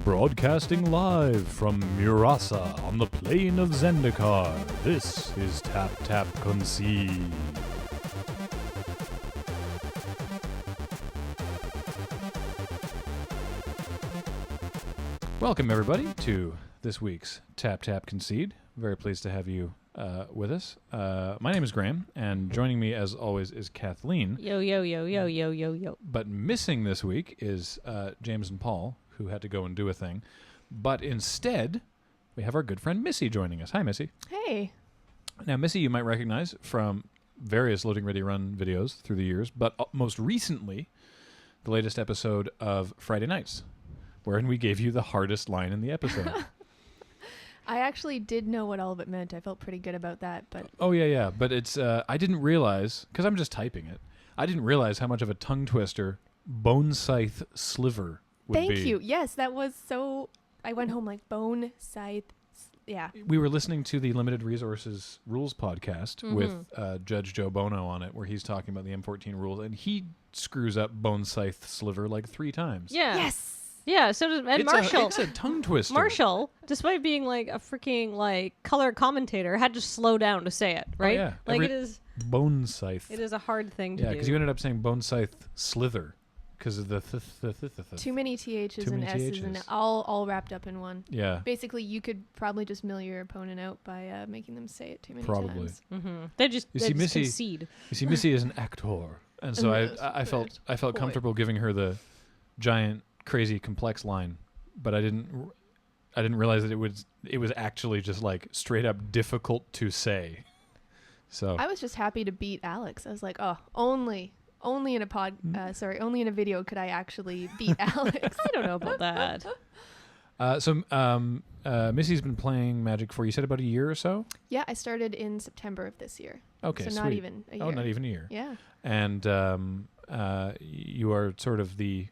Broadcasting live from Murasa on the plane of Zendikar, this is Tap Tap Concede. Welcome everybody to this week's Tap Tap Concede. Very pleased to have you with us. My name is Graham, and joining me as always is Kathleen. Yo, yo, yo, yo, yo, yo, yo. But missing this week is James and Paul, who had to go and do a thing. But instead, we have our good friend Missie joining us. Hi, Missie. Hey. Now, Missie you might recognize from various Loading Ready Run videos through the years, but most recently, the latest episode of Friday Nights, wherein we gave you the hardest line in the episode. I actually did know what all of it meant. I felt pretty good about that, but... Oh, yeah. But it's, I didn't realize, because I'm just typing it, I didn't realize how much of a tongue twister Bone Scythe Sliver would be. Thank you. Yes, that was so... I went home like Bone Scythe... Yeah. We were listening to the Limited Resources Rules podcast with Judge Joe Bono on it, where he's talking about the M14 rules, and he screws up Bone Scythe Sliver like 3 times. Yeah. Yes! Yeah, so does Marshall. It's a tongue twister. Marshall, despite being like a freaking like color commentator, had to slow down to say it, right? Oh, yeah. Like it is Bone Scythe. It is a hard thing to do. Yeah, because you ended up saying Bone Scythe Slither because of the Too many THs Too and many S's and THs. all wrapped up in one. Yeah. Basically, you could probably just mill your opponent out by making them say it too many Probably. times. Mm-hmm. They just concede. You see, Missy is an actor, and so I felt comfortable giving her the giant, crazy, complex line, but I didn't realize that it was actually just like straight up difficult to say. So I was just happy to beat Alex. I was like, oh, only in a only in a video could I actually beat Alex. I don't know about that. Missy's been playing Magic for, you said, about a year or so? Yeah, I started in September of this year. Okay, so sweet. not even a year. Oh, not even a year. Yeah. And you are sort of the,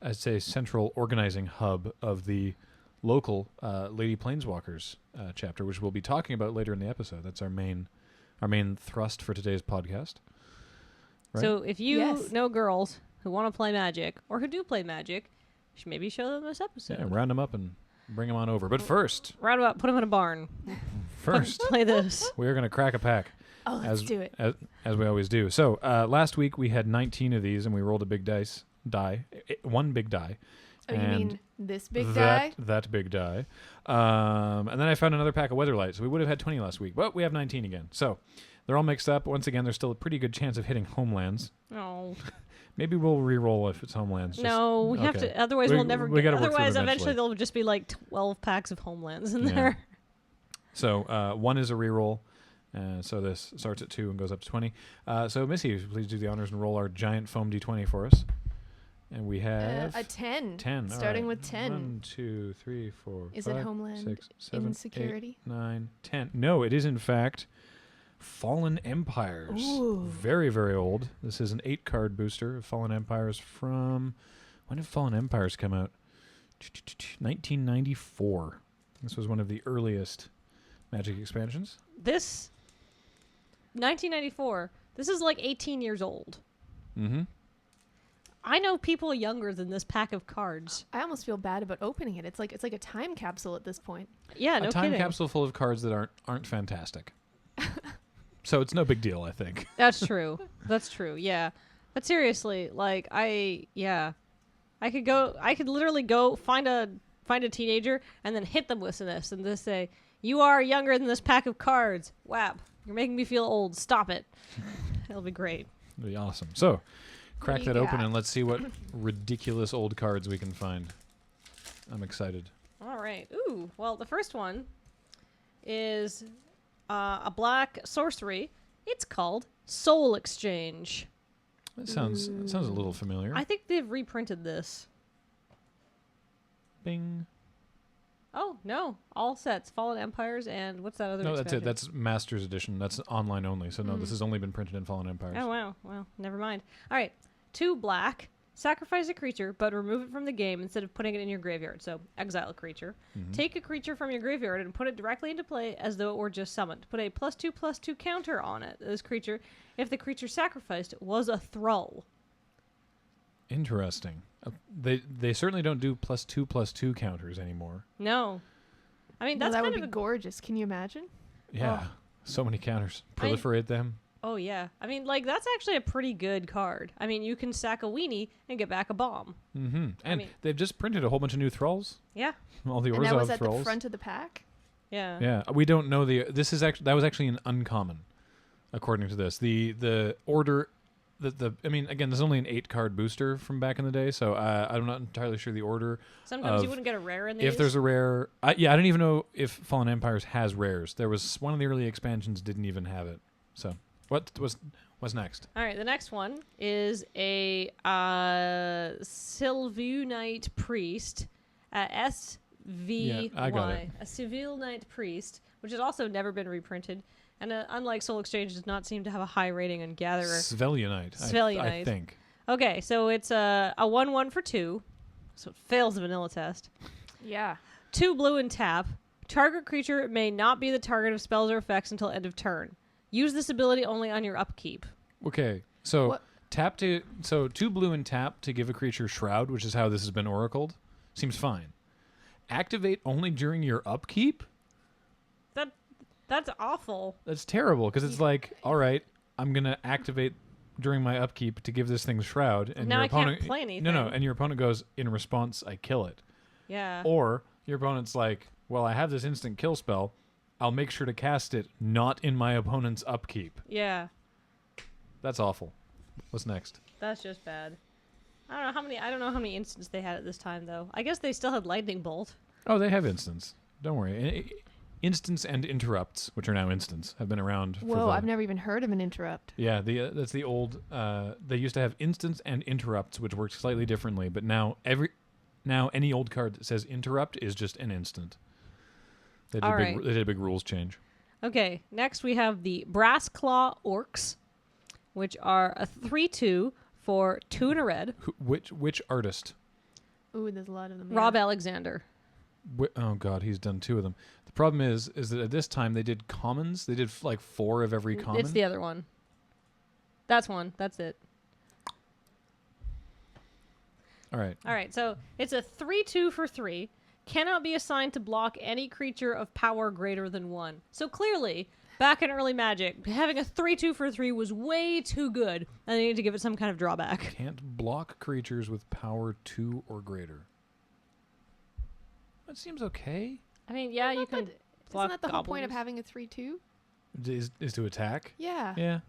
I'd say, central organizing hub of the local Lady Planeswalkers chapter, which we'll be talking about later in the episode. That's our main thrust for today's podcast. Right? So if you know girls who want to play Magic or who do play Magic, you should maybe show them this episode. Yeah, round them up and bring them on over. But first... Round them up, put them in a barn. First... Play this. We're going to crack a pack. Oh, let's do it. As we always do. So last week we had 19 of these and we rolled a big one big die. Oh, you mean this big die? That big die. And then I found another pack of Weatherlight. So we would have had 20 last week, but we have 19 again. So they're all mixed up. Once again, there's still a pretty good chance of hitting Homelands. Oh. Maybe we'll re-roll if it's Homelands. No, we have to. Otherwise, we'll never get. Otherwise, eventually there'll just be like 12 packs of Homelands in there. So 1 is a re-roll. So this starts at 2 and goes up to 20. So Missy, please do the honors and roll our giant foam D20 for us. And we have a 10. 10. Starting with 10. 1, 2, 3, 4, Is 5, it Homeland 6, 7, Insecurity? 8, 9, 10. No, it is in fact Fallen Empires. Ooh. Very, very old. This is an 8-card booster of Fallen Empires from... When did Fallen Empires come out? 1994. This was one of the earliest Magic expansions. This 1994. This is like 18 years old. Mm-hmm. I know people younger than this pack of cards. I almost feel bad about opening it. It's like a time capsule at this point. Yeah, no a time kidding. capsule full of cards that aren't fantastic. So it's no big deal, I think. That's true. That's true. Yeah. But seriously, like I could literally go find a teenager and then hit them with this and just say, "You are younger than this pack of cards." Whap. You're making me feel old. Stop it. It'll be great. It'll be awesome. So, crack that open and let's see what ridiculous old cards we can find. I'm excited. All right. Ooh. Well, the first one is a black sorcery. It's called Soul Exchange. That sounds a little familiar. I think they've reprinted this. Bing. Oh, no. All sets. Fallen Empires and what's that other No, that's expansion? it. That's Masters Edition. That's online only. So, no, this has only been printed in Fallen Empires. Oh, wow. Well, never mind. All right. 2 black. Sacrifice a creature, but remove it from the game instead of putting it in your graveyard. So, exile a creature. Mm-hmm. Take a creature from your graveyard and put it directly into play as though it were just summoned. Put a +2/+2 counter on it. This creature, if the creature sacrificed was a thrall. Interesting. They certainly don't do +2/+2 counters anymore. No. I mean, No, that's that kind would of be gorgeous. Can you imagine? Yeah, Oh. so many counters. I mean- Proliferate them. Oh, yeah. I mean, like, that's actually a pretty good card. I mean, you can sack a weenie and get back a bomb. Mm-hmm. And mean- they've just printed a whole bunch of new thralls. Yeah. All the And that was Orzhov at thralls. the front of the pack. Yeah. Yeah, we don't know that was actually an uncommon, according to this. The order, I mean, again, this is only an 8-card booster from back in the day, so I'm not entirely sure the order. Sometimes you Of- wouldn't get a rare in these. If there's a rare, I don't even know if Fallen Empires has rares. There was one of the early expansions didn't even have it. So what's next? All right, the next one is a Sylvunite Priest, SVY, I got it. a Civil Knight Priest, which has also never been reprinted, and unlike Soul Exchange, does not seem to have a high rating on Gatherer. Svelunite. I Svelunite. think. Okay, so it's a 1/1 for 2, so it fails the vanilla test. Yeah. 2 blue and tap. Target creature may not be the target of spells or effects until end of turn. Use this ability only on your upkeep. Okay, so What- 2 blue and tap to give a creature Shroud, which is how this has been oracled. Seems fine. Activate only during your upkeep? That's awful. That's terrible because it's like, all right, I'm gonna activate during my upkeep to give this thing Shroud, and Now your I can't opponent play anything. No, and your opponent goes in response, I kill it. Yeah. Or your opponent's like, well, I have this instant kill spell. I'll make sure to cast it not in my opponent's upkeep. Yeah. That's awful. What's next? That's just bad. I don't know how many instances they had at this time though. I guess they still had lightning bolt. Oh, they have instants. Don't worry. Instants and interrupts, which are now instants, have been around. Whoa, I've never even heard of an interrupt. Yeah, that's the old. They used to have instants and interrupts, which worked slightly differently. But now any old card that says interrupt is just an instant. They did a big rules change. Okay, next we have the Brass Claw Orcs, which are a 3/2 for 2 and a red. Which artist? Ooh, there's a lot of them. Rob Alexander. Oh God, he's done 2 of them. The problem is that at this time they did commons. They did like 4 of every common. It's the other one. That's one. That's it. All right. All right, so it's a 3/2 for 3. Cannot be assigned to block any creature of power greater than 1. So clearly, back in early Magic, having a 3/2 for 3 was way too good, and they need to give it some kind of drawback. Can't block creatures with power 2 or greater. That seems okay. I mean, yeah, you can block Isn't that the whole point of goblins. having a 3/2? Is to attack. Yeah. Yeah.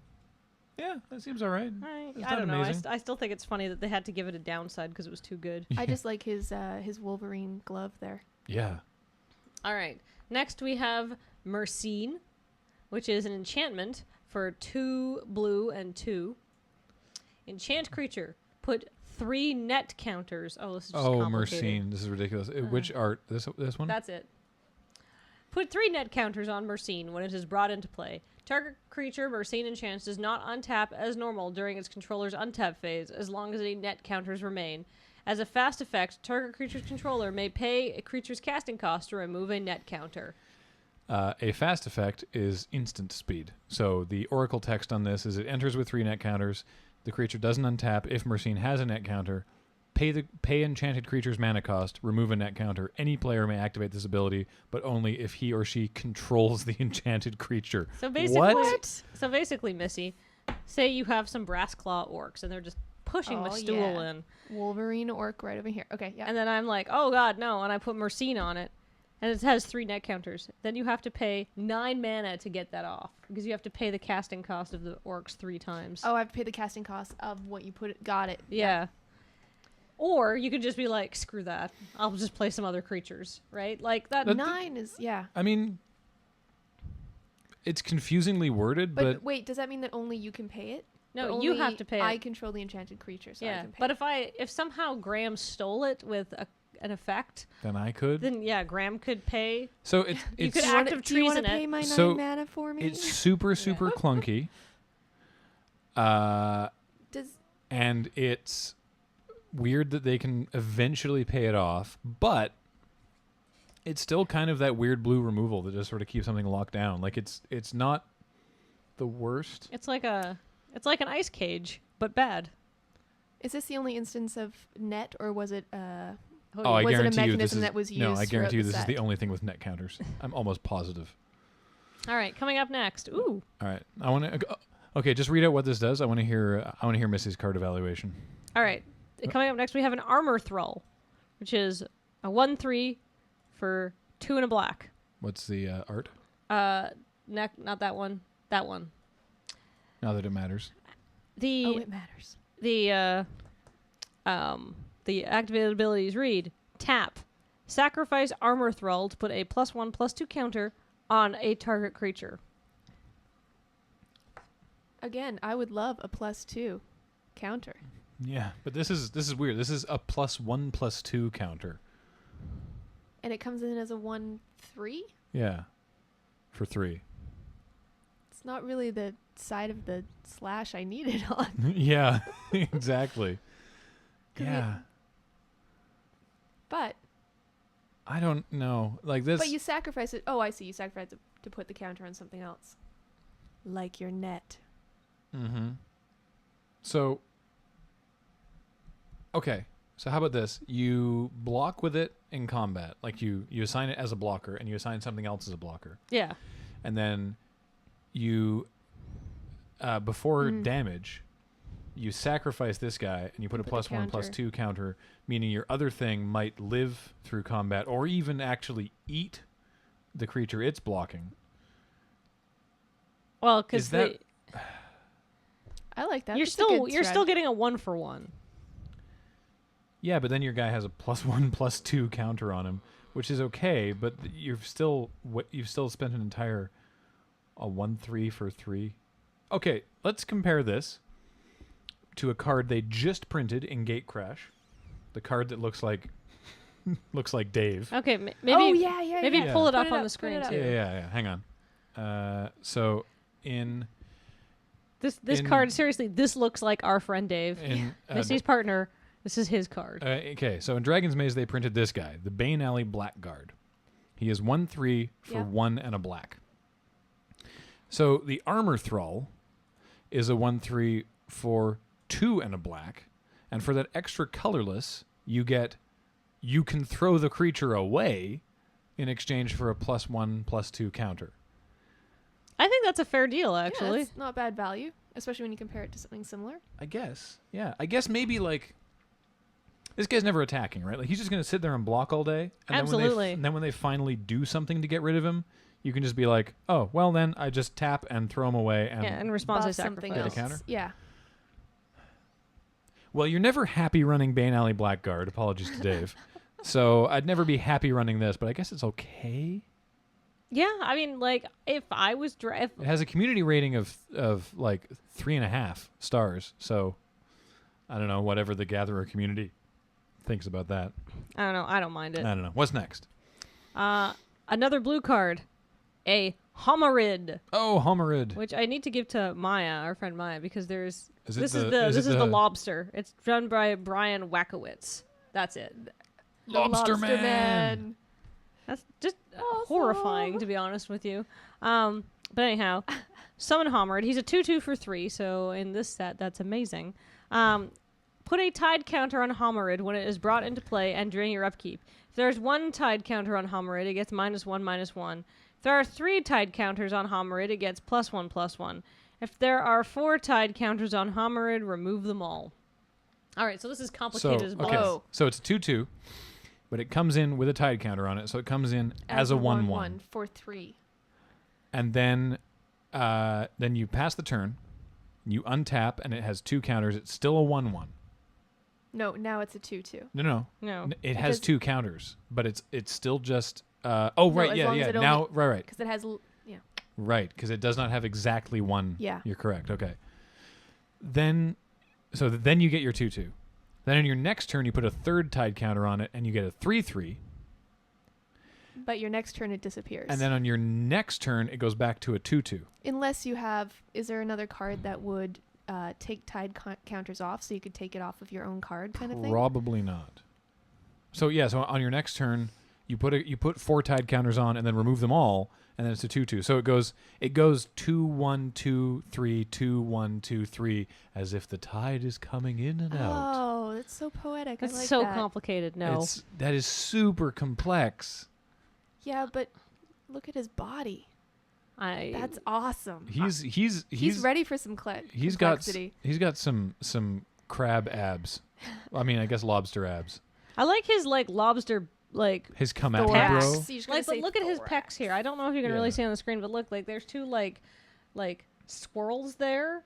Yeah, that seems all right. I It's don't not know. amazing. I still think it's funny that they had to give it a downside because it was too good. I just like his Wolverine glove there. Yeah. All right. Next we have Mercine, which is an enchantment for 2 blue and 2. Enchant creature. Put 3 net counters. Oh, this is just complicated. Mercine. This is ridiculous. Which art? This one? That's it. Put 3 net counters on Mercine when it is brought into play. Target creature Mercine enchants does not untap as normal during its controller's untap phase, as long as any net counters remain. As a fast effect, target creature's controller may pay a creature's casting cost to remove a net counter. A fast effect is instant speed. So the oracle text on this is it enters with 3 net counters. The creature doesn't untap if Mercine has a net counter. Pay enchanted creature's mana cost, remove a net counter. Any player may activate this ability, but only if he or she controls the enchanted creature. So basically, What? Missy, say you have some brass claw orcs and they're just pushing the stool yeah. in. Wolverine orc right over here. Okay, yeah. And then I'm like, oh god, no, and I put Mercine on it. And it has 3 net counters. Then you have to pay 9 mana to get that off. Because you have to pay the casting cost of the orcs 3 times. Oh, I have to pay the casting cost of what you put it. Got it. Yeah. Or you could just be like, screw that. I'll just play some other creatures, right? Like that. That- 9 is, yeah. I mean, it's confusingly worded, But wait, does that mean that only you can pay it? No, Or you only have to pay I it. control the enchanted creature, so I Yeah. can pay But it. if somehow Graham stole it with an effect, then I could. then yeah, Graham could pay. So it's You could it's active Do you want to treason it. pay my 9 So, mana for me? it's super clunky. Does And it's weird that they can eventually pay it off, but it's still kind of that weird blue removal that just sort of keeps something locked down. Like it's not the worst. It's like an ice cage, but bad. Is this the only instance of net, or was it? Oh, I was it a guarantee you this mechanism is that was used? no. I guarantee you throughout this is set? the only thing with net counters. I'm almost positive. All right, coming up next. Ooh. All right, I want to. Okay, just read out what this does. I want to hear. I want to hear Missy's card evaluation. All right. Coming up next, we have an Armor Thrall, which is a 1/3 for 2 and a black. What's the art? Not that one. That one. Now that it matters. It matters. The activated abilities read: tap, sacrifice Armor Thrall to put a +1/+2 counter on a target creature. Again, I would love a +2 counter. Yeah, but this is weird. This is a +1/+2 counter. And it comes in as a 1/3? Yeah, for 3. It's not really the side of the slash I need it on. Yeah, exactly. Could Yeah, But I don't know. Like this. but you sacrifice it. Oh, I see. You sacrifice it to put the counter on something else. Like your net. Mm-hmm. So, okay. So how about this? You block with it in combat. Like you assign it as a blocker, and you assign something else as a blocker. Yeah. And then you, before damage, you sacrifice this guy, and you put a Put the +1/+2 counter, meaning your other thing might live through combat, or even actually eat the creature it's blocking. Well, Is because that- I like that. you're That's a good still strategy. getting a 1-for-1. Yeah, but then your guy has a +1/+2 counter on him, which is okay. But you've still spent an entire a 1/3 for 3. Okay, let's compare this to a card they just printed in Gate Crash, the card that looks like Dave. Okay, maybe. Oh yeah, yeah. Maybe yeah. pull it Put up on the put screen it up. too. Yeah. Hang on. So in This in- card, seriously, this looks like our friend Dave, in Missy's partner. This is his card. okay, so in Dragon's Maze they printed this guy, the Bane Alley Blackguard. He is 1/3 for Yeah. 1 and a black. So the Armor Thrall is a 1/3 for 2 and a black, and for that extra colorless, you can throw the creature away in exchange for a +1/+2 counter. I think that's a fair deal, Yeah, actually. that's not bad value, especially when you compare it to something similar. I guess. Yeah. I guess maybe like this guy's never attacking, right? Like he's just going to sit there and block all day. And Absolutely. Then when they finally do something to get rid of him, you can just be like, "Oh, well then I just tap and throw him away and Yeah, in response to Buff something sacrifice. Get a else. counter? Yeah. Well, you're never happy running Bane Alley Blackguard. Apologies to Dave. So I'd never be happy running this, but I guess it's okay. Yeah, I mean, like, if I was... It has a community rating of like 3.5 stars. So I don't know, whatever the Gatherer community thinks about that. I don't know. I don't mind it. I don't know. What's next? Another blue card. A Homarid, Oh, Homarid. which I need to give to Maya, our friend Maya, because Is it this the- is is it the the- lobster. It's done by Brian Wackowitz. That's it. The Lobster Man. That's just Awesome. horrifying, to be honest with you. But anyhow, summon Homarid. He's a 2/2 for 3, so in this set, that's amazing. Put a tide counter on Homarid when it is brought into play and during your upkeep. If there's 1 tide counter on Homarid, it gets -1/-1. If there are 3 tide counters on Homarid, it gets +1/+1. If there are 4 tide counters on Homarid, remove them all. All right, so this is complicated as well. Whoa. So it's a 2/2, but it comes in with a tide counter on it, so it comes in as a 1/1. for 3. And then you pass the turn, you untap, and it has 2 counters. It's still a 1/1. No, now it's a 2/2. No. No. It has Because- 2 counters, but it's still just. Right, as long as yeah. it Now, right, Because it has right, because it does not have exactly 1. Yeah. You're correct. Okay. Then you get your 2/2. Then on your next turn, you put a 3rd tide counter on it, and you get a 3/3. But your next turn it disappears. And then on your next turn, it goes back to a 2/2. Unless you have, is there another card that would take tide counters off, so you could take it off of your own card, kind of thing? Probably not. So yeah, so on your next turn, You put 4 tide counters on and then remove them all, and then it's a 2/2. So it goes 2 1 2 3 2 1 2 3 as if the tide is coming in and out. Oh, that's so poetic. That's I like so that. complicated. No. That is super complex. Yeah, but look at his body. That's awesome. He's ready for some complexity. He's got some crab abs. I mean, I guess lobster abs. I like his like lobster like His come at me, Thorax. bro. So you're just gonna like but say look at his thorax. pecs here. I don't know if you can Yeah. really see on the screen, but look, like there's 2 like squirrels there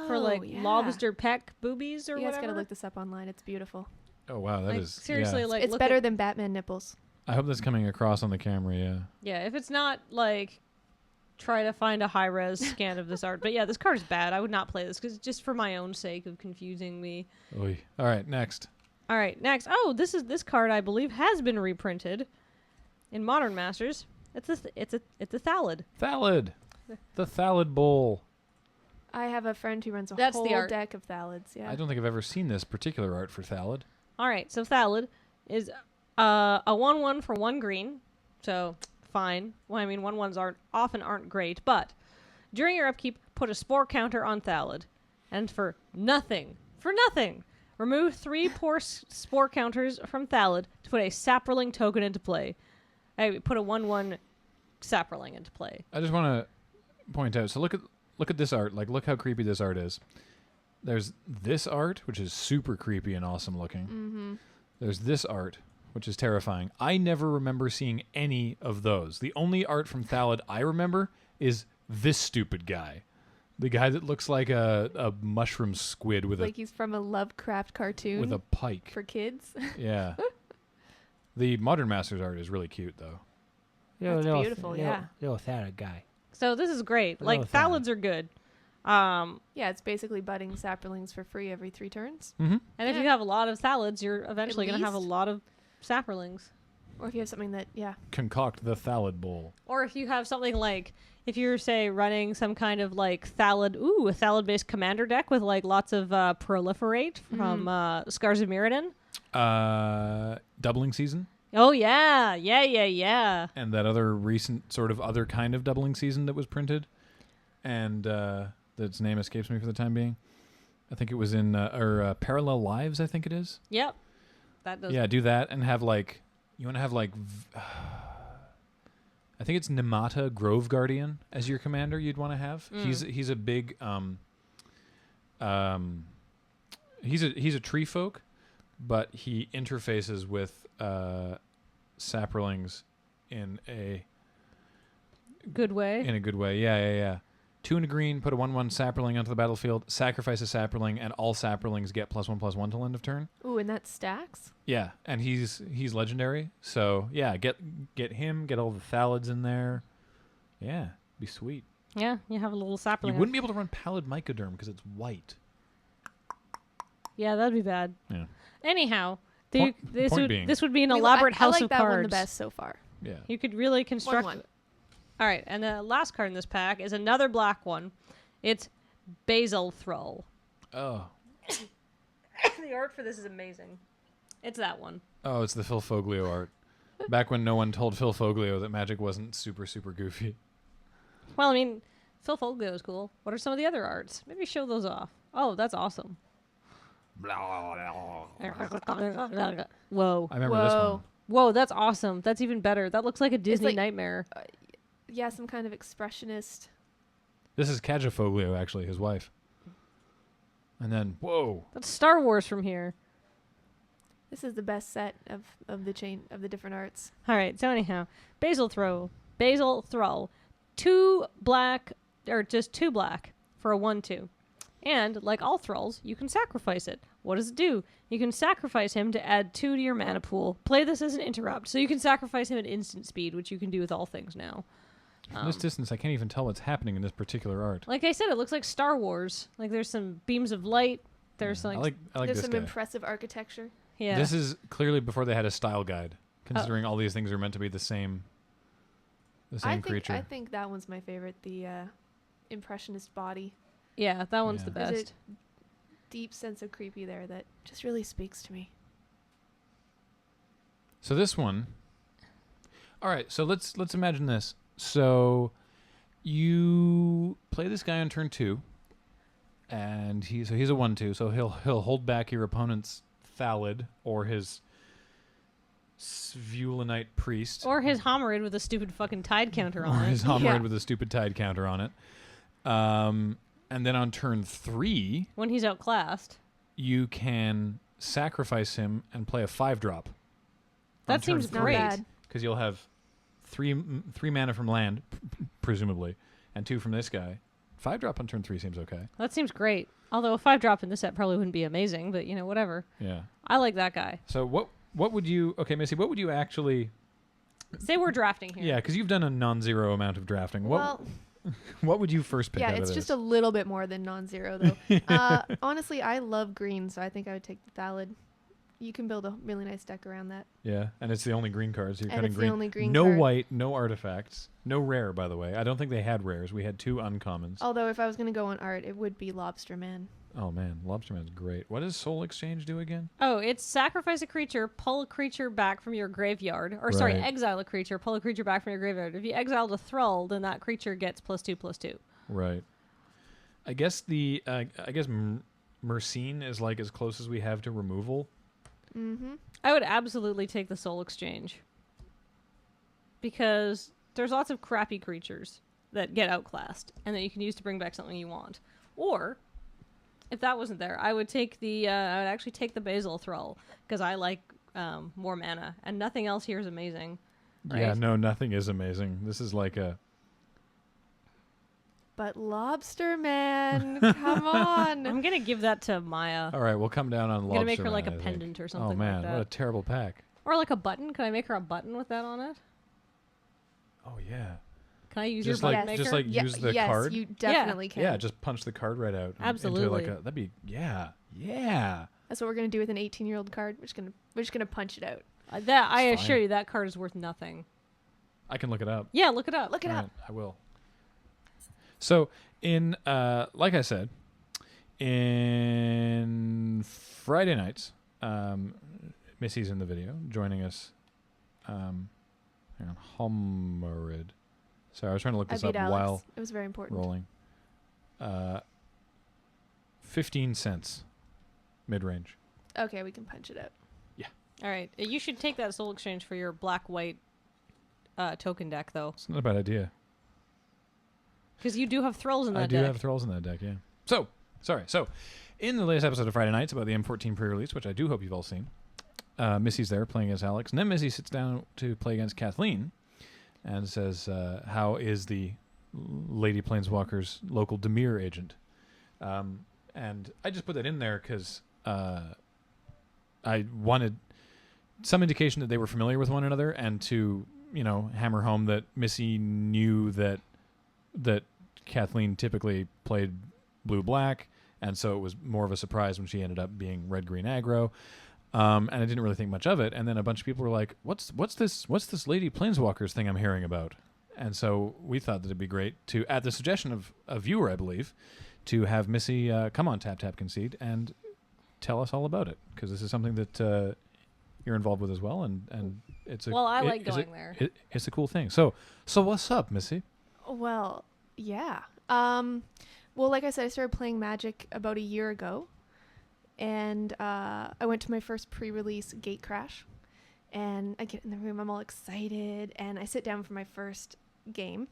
for like yeah. lobster pec boobies or You guys whatever. gotta look this up online. It's beautiful. Oh wow, that like, is seriously yeah. like It's look better at, than Batman nipples. I hope that's coming across on the camera. Yeah. yeah, if it's not like try to find a high res scan of this art. But yeah, this card is bad. I would not play this because just for my own sake of confusing me. Oy. All right, next. All right, next. Oh, this card I believe has been reprinted in Modern Masters. It's a Thallid. Thallid. The Thallid Bowl. I have a friend who runs a That's the whole art. deck of Thallids. Yeah. I don't think I've ever seen this particular art for Thallid. All right, so Thallid is a 1/1 for 1 green. So fine. Well, I mean 1/1s aren't great, but during your upkeep, put a spore counter on Thallid, and for nothing, remove 3 spore counters from Thallid to put a Saproling token into play. I put a 1/1 Saproling into play. I just want to point out. So look at this art. Like, look how creepy this art is. There's this art, which is super creepy and awesome looking. Mm-hmm. There's this art, which is terrifying. I never remember seeing any of those. The only art from Thallid I remember is this stupid guy. The guy that looks like a mushroom squid with Like he's from a Lovecraft cartoon a pike. for kids. Yeah. The Modern Masters art is really cute, though. That's beautiful, yeah. Little Thallid guy. So this is great. Like Little Thallid. Thallids are good. Yeah, it's basically budding saplings for free every 3 turns. Mm-hmm. And if Yeah. you have a lot of Thallids, you're eventually going to have a least. lot of Saprolings. Or if you have something that, yeah. Concoct the Thallid Bowl. Or if you have something like, if you're, say, running some kind of, like, Thallid, a Thallid-based commander deck with, like, lots of Proliferate from Scars of Mirrodin. Doubling Season. Oh, yeah. Yeah. And that other recent sort of other kind of Doubling Season that was printed. And its name escapes me for the time being. I think it was in, Parallel Lives, I think it is. Yep. That does. Yeah, do that and have, like, you want to have, like, I think it's Nemata Grove Guardian as your commander you'd want to have. He's a big, he's a tree folk, but he interfaces with Saprolings in a Good way. good way. Yeah. 2 and a green, put a 1/1 Saproling onto the battlefield, sacrifice a Saproling, and all Saprolings get +1/+1 till end of turn. Ooh, and that stacks? Yeah, and he's legendary. So yeah, get him, get all the Thallids in there. Yeah, be sweet. Yeah, you have a little Saproling. You wouldn't be able to run Pallid Mycoderm because it's white. Yeah, that'd be bad. Yeah. Anyhow, Point this being. would be an elaborate I house like of that cards. one the best so far. Yeah. You could really construct. 1/1. All right, and the last card in this pack is another black one. It's Basil Thrall. Oh. The art for this is amazing. It's that one. Oh, it's the Phil Foglio art. Back when no one told Phil Foglio that Magic wasn't super, super goofy. Well, I mean, Phil Foglio is cool. What are some of the other arts? Maybe show those off. Oh, that's awesome. Whoa. I remember this Whoa. one. Whoa, that's awesome. That's even better. That looks like a Disney like- nightmare. Yeah, some kind of expressionist. This is Kaja Foglio, actually, his wife. And then, whoa. That's Star Wars from here. This is the best set of the chain of the different arts. All right, so anyhow, Basil Thrall. 2 black, or just 2 black for a 1/2. And, like all Thralls, you can sacrifice it. What does it do? You can sacrifice him to add 2 to your mana pool. Play this as an interrupt. So you can sacrifice him at instant speed, which you can do with all things now. From this distance, I can't even tell what's happening in this particular art. Like I said, it looks like Star Wars. Like there's some beams of light. There's I like There's this some guy. impressive architecture. yeah. This is clearly before they had a style guide, considering all these things are meant to be the same creature. I think that one's my favorite. The impressionist body. yeah, that one's Yeah. the There's best. a deep sense of creepy there that just really speaks to me. So this one All right, so let's imagine this. So you play this guy on turn 2, and he's a 1/2, so he'll hold back your opponent's Thallid or his Svulinite Priest. Or his Homerid with a stupid fucking tide counter on Or it. his Homerid Yeah. with a stupid tide counter on it. And then on turn 3, When he's outclassed. you can sacrifice him and play a 5-drop. That seems Not great. bad. Because you'll have three mana from land, presumably, and 2 from this guy. 5-drop on turn 3 seems okay. That seems great. Although a 5-drop in this set probably wouldn't be amazing, but whatever. Yeah. I like that guy. So what would you... Okay, Missy, what would you actually... Say we're drafting here. Yeah, because you've done a non-zero amount of drafting. What would you first pick yeah, out of it's this? just a little bit more than non-zero though. Honestly, I love green, so I think I would take the Thallid. You can build a really nice deck around that. Yeah, and it's the only green card, so you're And cutting it's the green. only green no card. white, no artifacts, no rare, by the way. I don't think they had rares. We had 2 uncommons. Although if I was going to go on art, it would be Lobster Man. Oh, man. Lobsterman's great. What does Soul Exchange do again? Oh, it's sacrifice a creature, pull a creature back from your graveyard. Or sorry, Right. exile a creature, pull a creature back from your graveyard. If you exiled a Thrall, then that creature gets +2/+2. Right. I guess Mercine is like as close as we have to removal. Mm-hmm. I would absolutely take the Soul Exchange. Because there's lots of crappy creatures that get outclassed and that you can use to bring back something you want. Or, if that wasn't there, I would take I would actually take the Basil Thrall because I like more mana and nothing else here is amazing. Yeah, Right. no, nothing is amazing. This is like a... But Lobster Man, come on. I'm gonna give that to Maya. All right, we'll come down on I'm Lobster gonna make her like a Man, I think. pendant or something Oh, man, like what a that. terrible pack. Or like a button. Can I make her a button with that on it? Oh, yeah. Can I use Just your like- button maker? just like use the yes, card? you definitely can. Yeah, just punch the card right out. Absolutely. Into like that'd be... Yeah. That's what we're going to do with an 18-year-old card. We're just gonna punch it out. That I It's assure fine. you, that card is worth nothing. I can look it up. Yeah, look it up. Look it All up. right, I will. So, like I said, in Friday nights, Missy's in the video, joining us. Hang on, Homerid. Sorry, I was trying to look I this beat up Alex. while It was very important. rolling. 15 cents mid-range. Okay, we can punch it out. All right, you should take that Soul Exchange for your black-white token deck, though, It's not a bad idea. because you do have Thralls in that I do deck. have Thralls in that deck, yeah. So, in the latest episode of Friday Nights about the M14 pre-release, which I do hope you've all seen, Missy's there playing as Alex, and then Missy sits down to play against Kathleen and says, how is the Lady Planeswalker's local Demir agent? And I just put that in there because I wanted some indication that they were familiar with one another and to, hammer home that Missy knew that Kathleen typically played blue-black, and so it was more of a surprise when she ended up being red-green aggro. And I didn't really think much of it. And then a bunch of people were like, "What's this Lady Planeswalkers thing I'm hearing about?" And so we thought that it'd be great to, at the suggestion of a viewer, I believe, to have Missy come on Tap Tap Concede and tell us all about it, because this is something that you're involved with as well, and it's a Well, I like going there. It's a cool thing. So what's up, Missy? Well, yeah. Well, like I said, I started playing Magic about a year ago, and I went to my first pre-release Gate Crash, and I get in the room, I'm all excited, and I sit down for my first game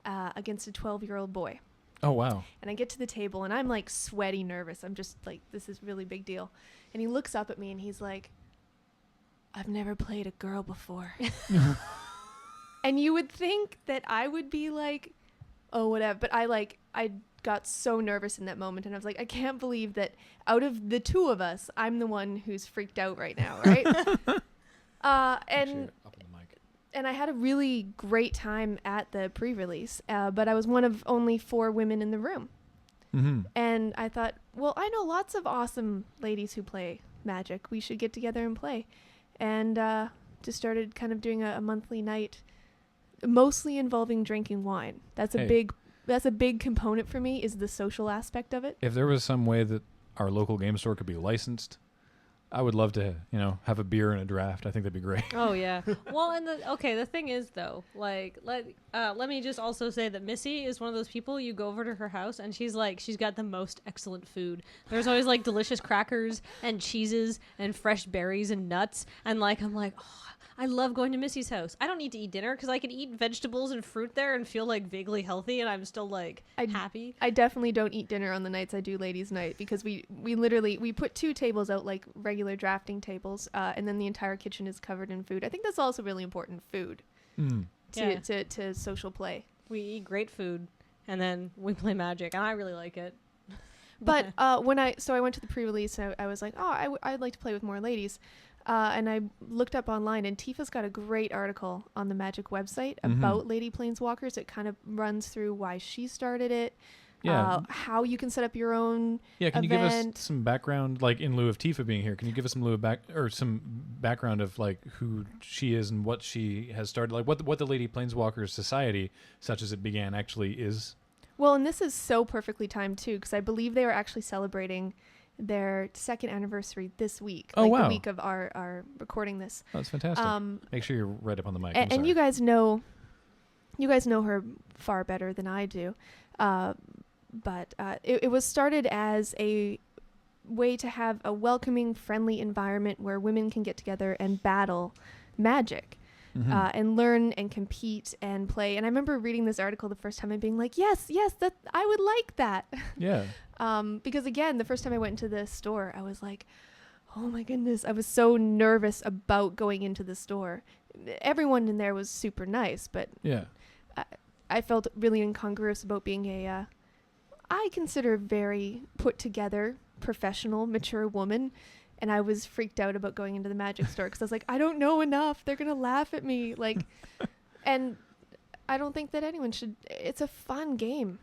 against a 12-year-old boy. Oh wow! And I get to the table, and I'm like sweaty, nervous. I'm just like, this is really big deal. And he looks up at me, and he's like, "I've never played a girl before." And you would think that I would be like, oh, whatever. But I got so nervous in that moment, and I was like, I can't believe that out of the two of us, I'm the one who's freaked out right now, right? Actually, up on the mic. And I had a really great time at the pre-release, but I was one of only 4 women in the room. Mm-hmm. And I thought, well, I know lots of awesome ladies who play Magic. We should get together and play. And just started kind of doing a monthly night, mostly involving drinking wine. That's a big component for me, is the social aspect of it. If there was some way that our local game store could be licensed, I would love to, have a beer and a draft. I think that'd be great. Oh yeah. Well, and the thing is though, like let me just also say that Missy is one of those people you go over to her house and she's got the most excellent food. There's always like delicious crackers and cheeses and fresh berries and nuts, and I'm like, oh, I love going to Missy's house. I don't need to eat dinner because I can eat vegetables and fruit there and feel like vaguely healthy, and I'm still happy. I definitely don't eat dinner on the nights I do ladies' night because we literally put 2 tables out like regular drafting tables, and then the entire kitchen is covered in food. I think that's also really important. Food to social play. We eat great food and then we play Magic, and I really like it. But when I went to the pre-release, I was like, I'd like to play with more ladies. And I looked up online, and Tifa's got a great article on the Magic website about Lady Planeswalkers. It kind of runs through why she started it, how you can set up your own Can event. you give us some background, like in lieu of Tifa being here? Can you give us some background of like who she is and what she has started, like what the Lady Planeswalker Society, such as it began, actually is? Well, and this is so perfectly timed too, because I believe they are actually celebrating their 2nd anniversary this week. Oh, wow. The week of our recording this. Oh, that's fantastic. Make sure you're right up on the mic. And you guys know her far better than I do. But it was started as a way to have a welcoming, friendly environment where women can get together and battle Magic. And learn and compete and play. And I remember reading this article the first time and being like, yes, that I would like that. Yeah. Because again, the first time I went into the store, I was like, oh my goodness, I was so nervous about going into the store. Everyone in there was super nice, but yeah, I felt really incongruous about being I consider very put together, professional, mature woman. And I was freaked out about going into the Magic store because I was like, I don't know enough. They're going to laugh at me. And I don't think that anyone should. It's a fun game.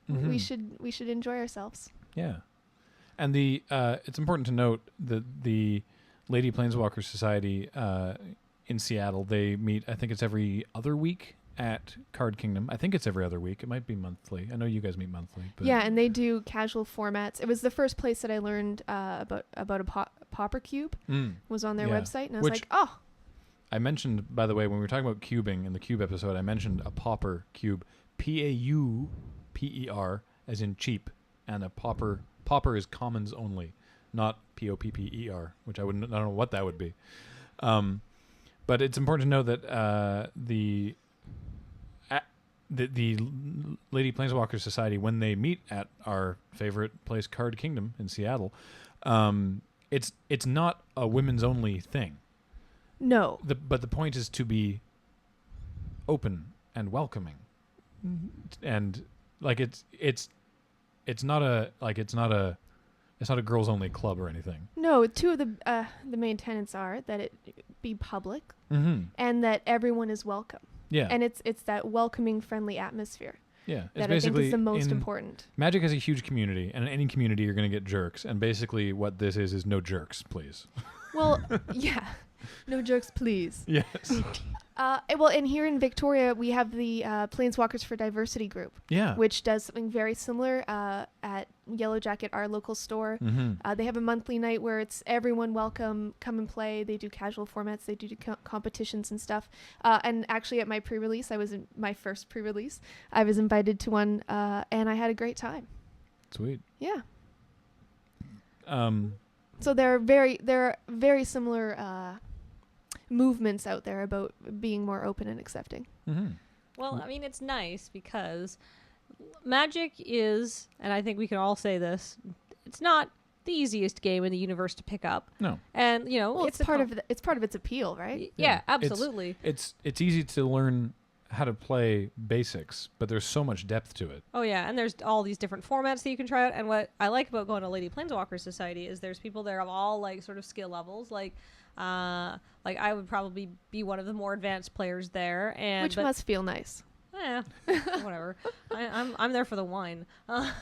We should enjoy ourselves. Yeah. And it's important to note that the Lady Planeswalker Society in Seattle, they meet, I think it's every other week at Card Kingdom. I think it's every other week. It might be monthly. I know you guys meet monthly. But yeah, and they do casual formats. It was the first place that I learned about a pauper cube. Was on their website, and I was like, oh. I mentioned, by the way, when we were talking about cubing in the cube episode, I mentioned a pauper cube, Pauper, as in cheap, and a pauper is commons only, not Popper, which I don't know what that would be. But it's important to know that the Lady Planeswalker Society, when they meet at our favorite place, Card Kingdom in Seattle, it's not a women's only thing. No. But the point is to be open and welcoming, and like it's not a girls only club or anything. No, 2 of the main tenets are that it be public and that everyone is welcome. Yeah. And it's that welcoming, friendly atmosphere. Yeah. That I think is the most important. Magic has a huge community, and in any community you're going to get jerks. And basically what this is no jerks, please. Well, yeah. No jerks, please. Yes. Well, and here in Victoria, we have the Planeswalkers for Diversity group. Yeah. Which does something very similar at Yellow Jacket, our local store. They have a monthly night where it's everyone welcome, come and play. They do casual formats. They do competitions and stuff. And actually at my pre-release, I was in my first pre-release. I was invited to one, and I had a great time. Sweet. Yeah. So there are very similar movements out there about being more open and accepting. Well, I mean, it's nice because Magic is, and I think we can all say this, it's not the easiest game in the universe to pick up. No. And, it's part of its appeal, right? Yeah, absolutely. It's easy to learn how to play basics, but there's so much depth to it. Oh yeah, and there's all these different formats that you can try out. And what I like about going to Lady Planeswalker Society is there's people there of all like sort of skill levels. Like I would probably be one of the more advanced players there, Which must feel nice. whatever. I'm there for the wine. But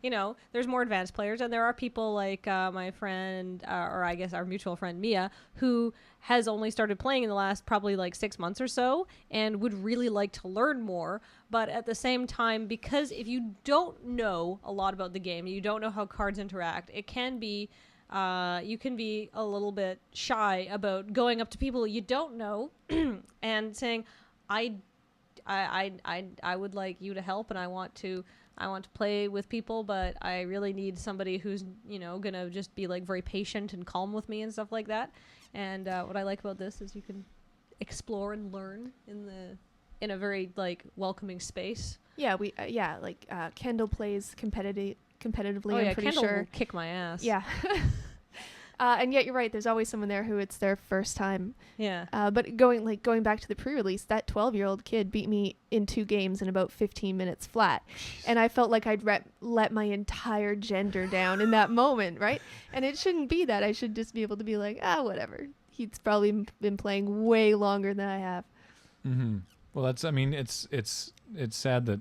you know, there's more advanced players, and there are people like my friend, or I guess our mutual friend Mia, who has only started playing in the last probably like 6 months or so, and would really like to learn more. But at the same time, because if you don't know a lot about the game, you don't know how cards interact, it can be. You can be a little bit shy about going up to people you don't know and saying, I would like you to help, and I want to play with people, but I really need somebody who's, you know, gonna just be like very patient and calm with me and stuff like that. And what I like about this is you can explore and learn in a very like welcoming space. Yeah, Kendall plays competitively. Oh yeah, I'm pretty Kendall sure. will kick my ass. Yeah. And yet you're right. There's always someone there who it's their first time. Yeah. But going back to the pre-release, that 12-year-old kid beat me in 2 games in about 15 minutes flat. Jeez. And I felt like I'd let my entire gender down in that moment, right? And it shouldn't be that. I should just be able to be like, whatever. He's probably been playing way longer than I have. Mm-hmm. Well, that's. I mean, it's sad that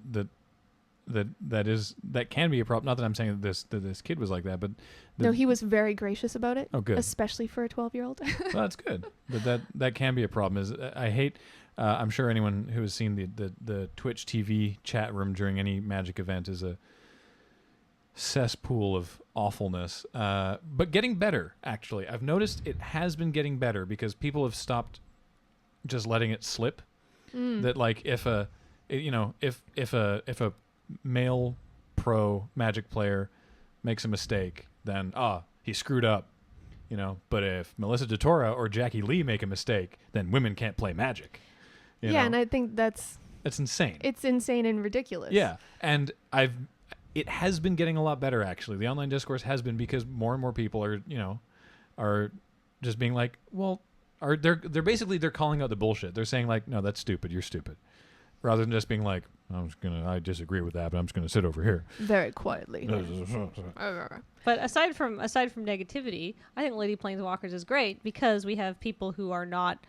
can be a problem. Not that I'm saying that this kid was like that, but no, he was very gracious about it. Oh, good. Especially for a 12-year-old. Well, that's good. But that can be a problem. Is I hate. I'm sure anyone who has seen the Twitch TV chat room during any Magic event is a cesspool of awfulness. But getting better. Actually, I've noticed it has been getting better because people have stopped just letting it slip. That like if a male pro Magic player makes a mistake, then he screwed up, you know. But if Melissa DeTora or Jackie Lee make a mistake, then women can't play Magic. You know? And I think that's insane. It's insane and ridiculous. Yeah, and it has been getting a lot better actually. The online discourse has been, because more and more people are just being like, well, they're calling out the bullshit. They're saying like, no, that's stupid. You're stupid. Rather than just being like, I disagree with that, but I'm just gonna sit over here very quietly. But aside from negativity, I think Lady Planeswalkers is great because we have people who are not,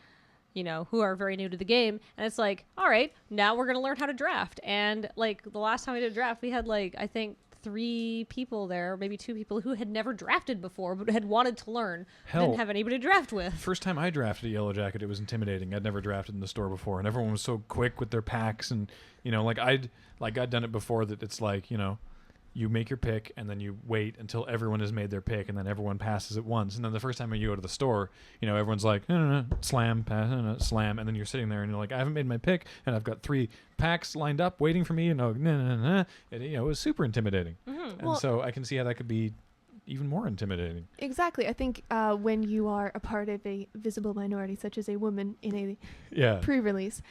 who are very new to the game, and it's like, all right, now we're gonna learn how to draft. And like the last time we did a draft, we had like I think 3 people there, maybe 2 people who had never drafted before but had wanted to learn. Didn't have anybody to draft with. First time I drafted a Yellow Jacket, it was intimidating. I'd never drafted in the store before, and everyone was so quick with their packs, and I'd done it before, that it's like, you make your pick and then you wait until everyone has made their pick, and then everyone passes at once. And then the first time you go to the store, everyone's like, no, slam, pass, no, slam, and then you're sitting there and you're like, I haven't made my pick, and I've got 3 packs lined up waiting for me, and it was super intimidating. Mm-hmm. And so I can see how that could be even more intimidating. Exactly. I think when you are a part of a visible minority, such as a woman in a pre-release,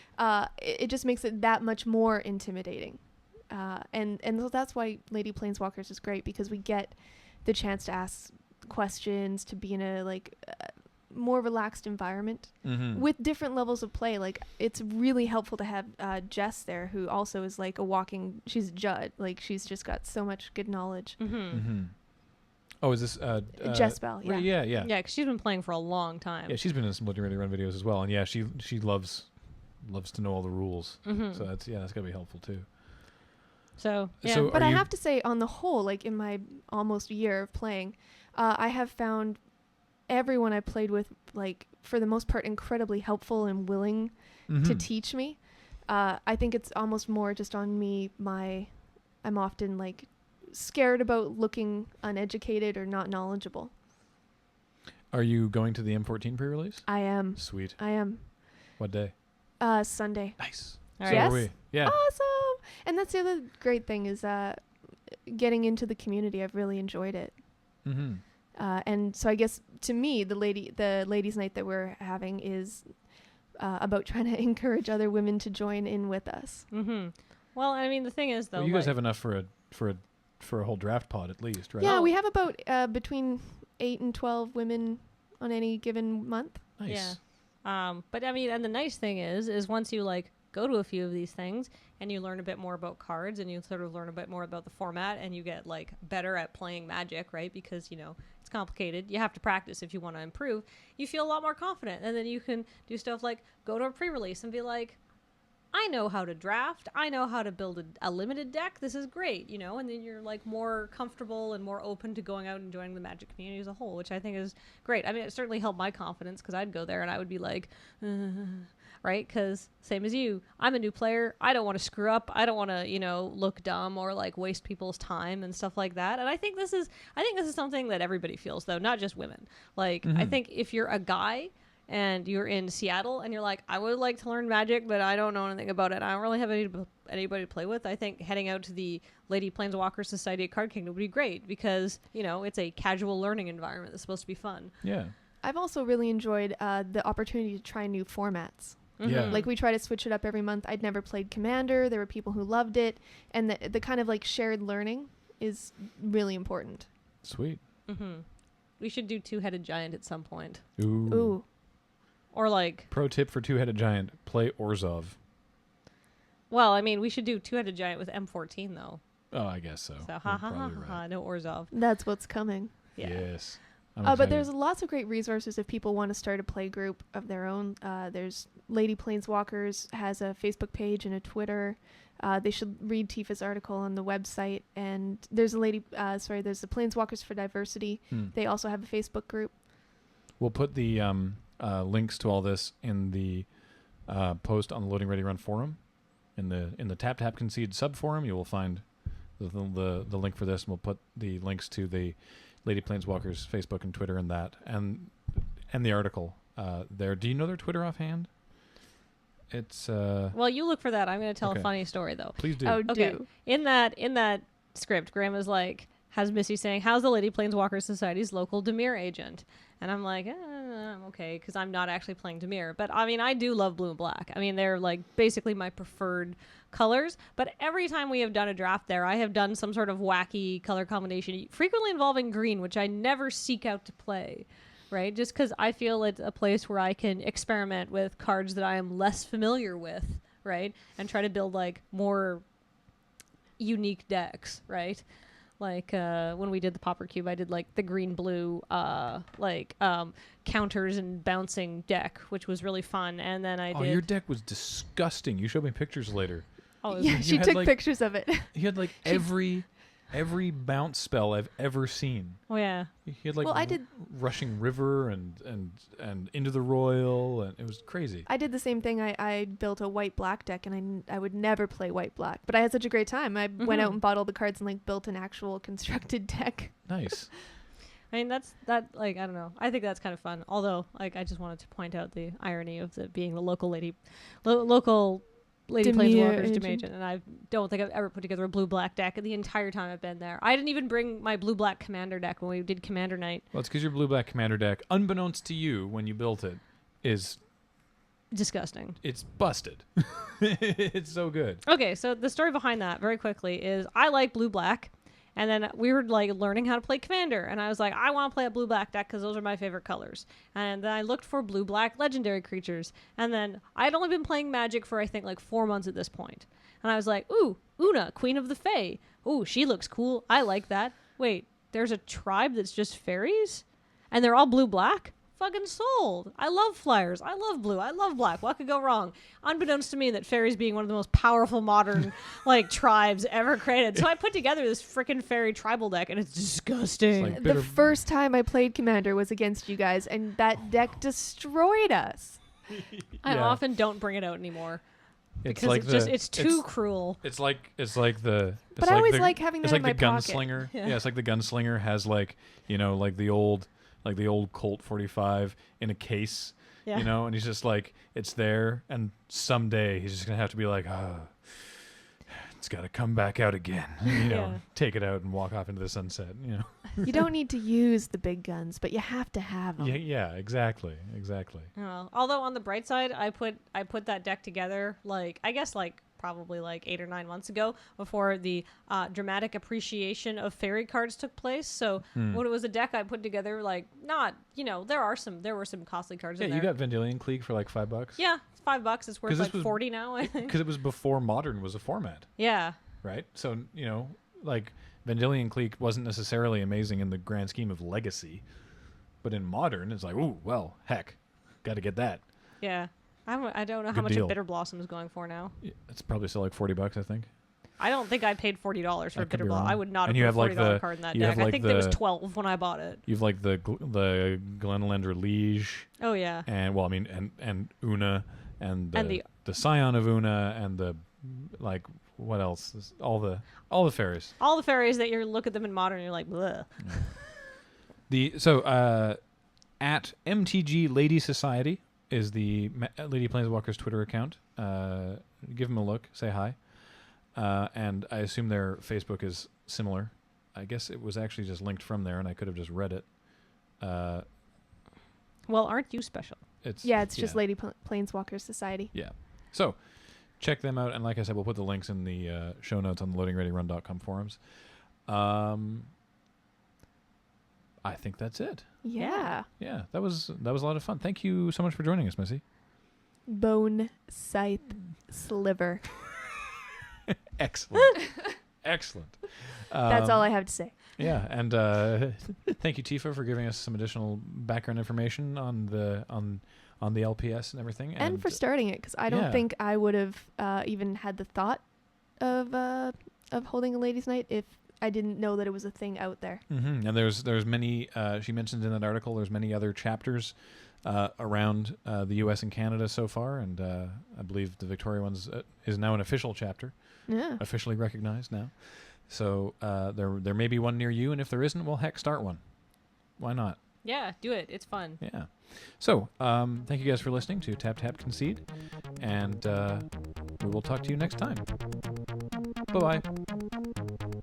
it just makes it that much more intimidating. And so that's why Lady Planeswalkers is great, because we get the chance to ask questions, to be in a more relaxed environment with different levels of play. Like, it's really helpful to have Jess there, who also is like she's a Judd. Like, she's just got so much good knowledge. Oh, is this Jess Bell? Yeah. Yeah, because she's been playing for a long time. Yeah, she's been in some LoadingReadyRun videos as well, and yeah, she loves to know all the rules. So that's gotta be helpful too. So, yeah. So but I have to say, on the whole, like in my almost year of playing, I have found everyone I played with, like, for the most part, incredibly helpful and willing to teach me. I think it's almost more just on me. I'm often like scared about looking uneducated or not knowledgeable. Are you going to the M14 pre-release? I am. Sweet. I am. What day? Sunday. Nice. All So right. are we. Yeah. Awesome. And that's the other great thing is getting into the community. I've really enjoyed it. And so I guess to me, the ladies' night that we're having is about trying to encourage other women to join in with us. Well, I mean, the thing is, though, well, you guys have enough for a whole draft pod at least, right? Yeah, we have about between 8 and 12 women on any given month. Nice. Yeah. But I mean, and the nice thing is once you like go to a few of these things and you learn a bit more about cards and you sort of learn a bit more about the format and you get like better at playing Magic, right? Because, it's complicated. You have to practice if you want to improve. You feel a lot more confident, and then you can do stuff like go to a pre-release and be like, I know how to draft. I know how to build a limited deck. This is great, you know, and then you're like more comfortable and more open to going out and joining the Magic community as a whole, which I think is great. I mean, it certainly helped my confidence because I'd go there and I would be like, right? Because same as you, I'm a new player. I don't want to screw up. I don't want to, you know, look dumb or like waste people's time and stuff like that. And I think this is something that everybody feels, though, not just women. Like, I think if you're a guy and you're in Seattle and you're like, I would like to learn Magic, but I don't know anything about it. I don't really have anybody to play with. I think heading out to the Lady Planeswalker Society at Card Kingdom would be great because, you know, it's a casual learning environment that's supposed to be fun. Yeah. I've also really enjoyed the opportunity to try new formats. Yeah. Like, we try to switch it up every month. I'd never played Commander. There were people who loved it. And the kind of, like, shared learning is really important. Sweet. We should do Two-Headed Giant at some point. Ooh. Or like... Pro tip for Two-Headed Giant, play Orzhov. Well, I mean, we should do Two-Headed Giant with M14, though. Oh, I guess so. So, You're probably right. no Orzhov. That's what's coming. Yeah. Yes. I'm But excited. there's lots of great resources if people want to start a play group of their own. There's Lady Planeswalkers has a Facebook page and a Twitter. They should read Tifa's article on the website. And there's there's the Planeswalkers for Diversity. They also have a Facebook group. We'll put the links to all this in the post on the Loading Ready Run forum. In the Tap Tap Concede sub forum, you will find the link for this, and we'll put the links to the Lady Planeswalkers Facebook and Twitter and that, and the article there. Do you know their Twitter offhand? It's Well, you look for that. I'm going to tell Okay. a funny story, though. please do. Oh, Okay. do. In that script, Graham is like, has Missy saying, how's the Lady Planeswalker Society's local Dimir agent? And I'm like, I'm okay, because I'm not actually playing Dimir. But, I mean, I do love blue and black. I mean, they're, like, basically my preferred colors. But every time we have done a draft there, I have done some sort of wacky color combination, frequently involving green, which I never seek out to play, right? Just because I feel it's a place where I can experiment with cards that I am less familiar with, right? And try to build, like, more unique decks, right? Like when we did the Popper Cube, I did like the green-blue counters and bouncing deck, which was really fun. And then I did... your deck was disgusting. You showed me pictures later. Oh, Yeah, she had, took like- pictures of it. He had like every bounce spell I've ever seen. oh yeah. He had like Well, I did- Rushing River and Into the Royal, and it was crazy. I did the same thing. I built a white-black deck, and I would never play white-black. But I had such a great time. I went out and bought all the cards and like built an actual constructed deck. Nice. I mean, that like, I don't know. I think that's kind of fun. Although, like, I just wanted to point out the irony of being the local Lady Dimir Planeswalkers agent. agent, and I don't think I've ever put together a blue-black deck the entire time I've been there. I didn't even bring my blue-black Commander deck when we did Commander Night. Well, it's because your blue-black commander deck, unbeknownst to you when you built it, it's Disgusting. busted. It's so good. Okay, so the story behind that, very quickly, is I like blue-black, and then we were like learning how to play Commander, and I was like, I want to play a blue-black deck because those are my favorite colors. And then I looked for blue-black legendary creatures, and then I had only been playing Magic for I think like 4 months at this point. And I was like, ooh, Una, Queen of the Fae. Ooh, she looks cool. I like that. Wait, there's a tribe that's just fairies? And they're all blue-black? Fucking sold. I love flyers. I love blue. I love black. What could go wrong? Unbeknownst to me that fairies being one of the most powerful modern like tribes ever created. So I put together this freaking fairy tribal deck, and it's disgusting. It's like The first time I played Commander was against you guys, and that deck destroyed us. I Yeah. often don't bring it out anymore It's because like it's too cruel. It's like the. But I always like having It's that like in the my pocket. gunslinger. Yeah. Yeah, it's like the gunslinger has like like the old Colt 45 in a case. Yeah. And he's just like, it's there, and someday he's just gonna have to be like, it's got to come back out again. Yeah. Take it out and walk off into the sunset. You don't need to use the big guns, but you have to have them. Yeah, exactly. Although on the bright side, I put that deck together like I guess like probably like 8 or 9 months ago before the dramatic appreciation of fairy cards took place. So when it was a deck I put together, like not there were some costly cards Yeah, in you there. got Vendilion Clique for like $5. Yeah, it's $5. It's worth 'Cause this like was- 40 now, I think. Because it was before Modern was a format, Yeah. right? So like Vendilion Clique wasn't necessarily amazing in the grand scheme of Legacy, but in Modern it's like, ooh, well, heck, got to get that. Yeah. I don't know how Good much deal. a Bitter Blossom is going for now. It's probably still like $40, I think. I don't think I paid $40 for I a could Bitter be Blossom. wrong. I would not And have you put have, a like, $40 the- card in that you have, deck. I like, think there was the- 12 when I bought it. You've like the Glenelender Liege, Oh yeah. and well, I mean, and Una, and And the Scion of Una, and the like. What else? All the fairies. All the fairies that you look at them in Modern, and you're like, bleh. At MTG Lady Society is the Lady Planeswalkers Twitter account. Give them a look, say hi, and I assume their Facebook is similar. I guess it was actually just linked from there, and I could have just read it. Well, aren't you special? It's just Lady Planeswalker Society. Yeah. So check them out, and like I said, we'll put the links in the show notes on the LoadingReadyRun.com forums. I think that's it. Yeah. Yeah, that was a lot of fun. Thank you so much for joining us, Missy. Bone Scythe Sliver. Excellent. Excellent. That's all I have to say. Yeah, and thank you, Tifa, for giving us some additional background information on the LPS and everything, And for starting it, because I don't think I would have even had the thought of holding a ladies' night if I didn't know that it was a thing out there. Mm-hmm. And there's many. She mentioned in that article. There's many other chapters around the U.S. and Canada so far, and I believe the Victoria one's is now an official chapter, officially recognized now. So there may be one near you, and if there isn't, well, heck, start one. Why not? Yeah, do it. It's fun. Yeah. So thank you guys for listening to Tap Tap Concede, and we will talk to you next time. Bye-bye.